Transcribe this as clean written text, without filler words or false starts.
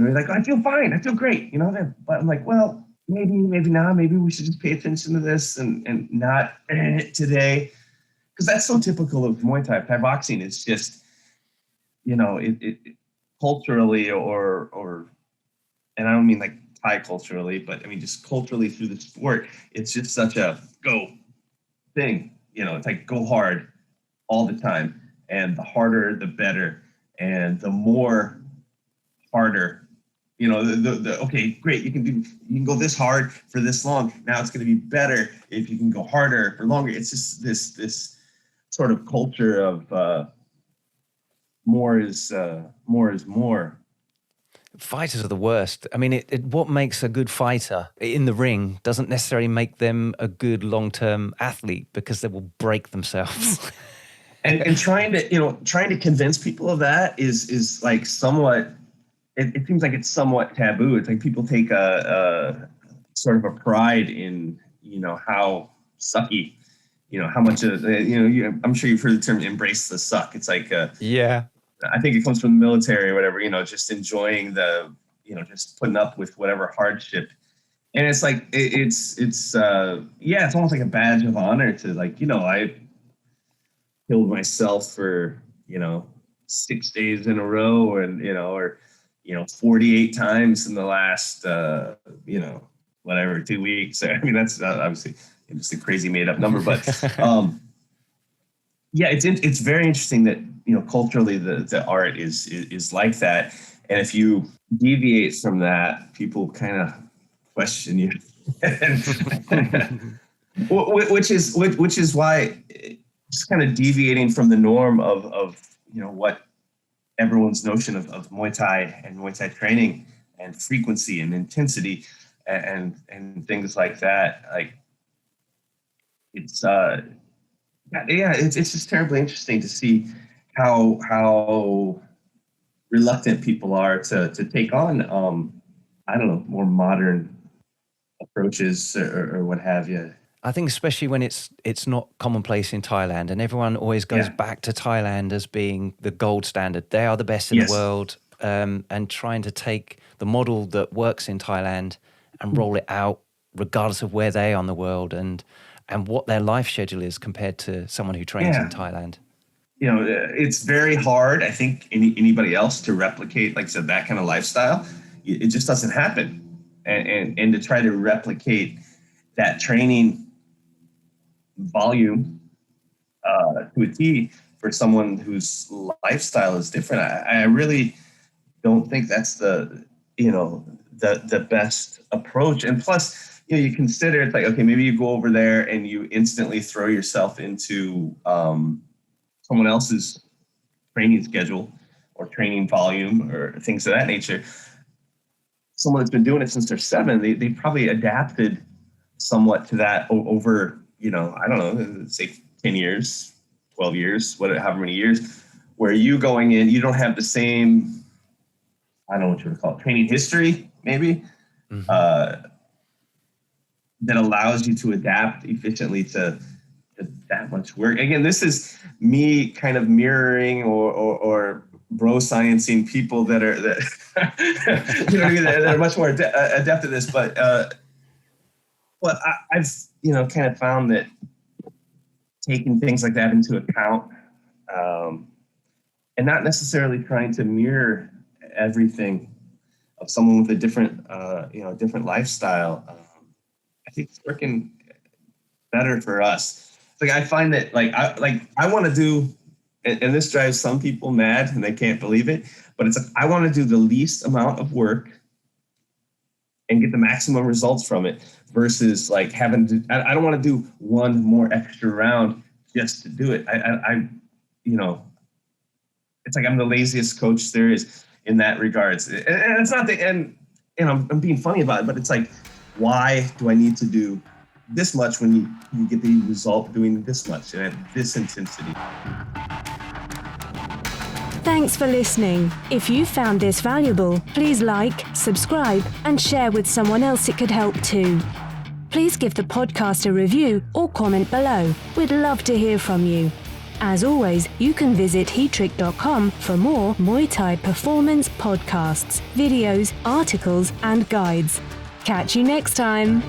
they're like, I feel fine, I feel great, but I'm like, well, maybe not. Maybe we should just pay attention to this and not today. Because that's so typical of Muay Thai. Thai boxing is just, it culturally or, and I don't mean like Thai culturally, but I mean, just culturally through the sport, it's just such a go thing. It's like go hard all the time. And the harder, the better. And the more harder, okay, great. You can go this hard for this long. Now it's going to be better if you can go harder for longer. It's just this sort of culture of more is more. Fighters are the worst. I mean, what makes a good fighter in the ring doesn't necessarily make them a good long-term athlete, because they will break themselves. and trying to convince people of that is like somewhat. It seems like it's somewhat taboo. It's like people take a sort of a pride in how sucky, how much of I'm sure you've heard the term "embrace the suck." It's like yeah. I think it comes from the military or whatever, just enjoying the, just putting up with whatever hardship. And it's like, it's almost like a badge of honor to like, I killed myself for, 6 days in a row or 48 times in the last, whatever, 2 weeks. I mean, that's obviously just a crazy made up number, but it's very interesting that, culturally the art is like that. And if you deviate from that, people kind of question you, which is why just kind of deviating from the norm of what everyone's notion of Muay Thai and Muay Thai training and frequency and intensity and things like that. Like it's just terribly interesting to see how reluctant people are to take on more modern approaches or what have you. I think especially when it's not commonplace in Thailand, and everyone always goes back to Thailand as being the gold standard. They are the best in the world, and trying to take the model that works in Thailand and roll it out regardless of where they are in the world and what their life schedule is compared to someone who trains in Thailand. It's very hard, I think, anybody else to replicate, like I said, that kind of lifestyle. It just doesn't happen. And to try to replicate that training volume to a T for someone whose lifestyle is different, I really don't think that's the best approach. And plus, you consider it's like, okay, maybe you go over there and you instantly throw yourself into someone else's training schedule or training volume or things of that nature. Someone that's been doing it since they're 7, they probably adapted somewhat to that over, I don't know, say 10 years, 12 years, however many years, where you going in, you don't have the same, I don't know what you would call it, training history, maybe, that allows you to adapt efficiently to that much work. Again, this is me kind of mirroring or bro sciencing people that are that are much more adept at this. But I've kind of found that taking things like that into account, and not necessarily trying to mirror everything of someone with a different different lifestyle, I think it's working better for us. Like I find that I want to do, and this drives some people mad and they can't believe it, but it's like I want to do the least amount of work and get the maximum results from it versus like having to, I don't want to do one more extra round just to do it. It's like I'm the laziest coach there is in that regards. And it's not and I'm being funny about it, but it's like, why do I need to do this much when you get the result doing this much and at this intensity? Thanks for listening. If you found this valuable, please like, subscribe, and share with someone else it could help too. Please give the podcast a review or comment below. We'd love to hear from you. As always, you can visit heatrick.com for more Muay Thai performance podcasts, videos, articles, and guides. Catch you next time.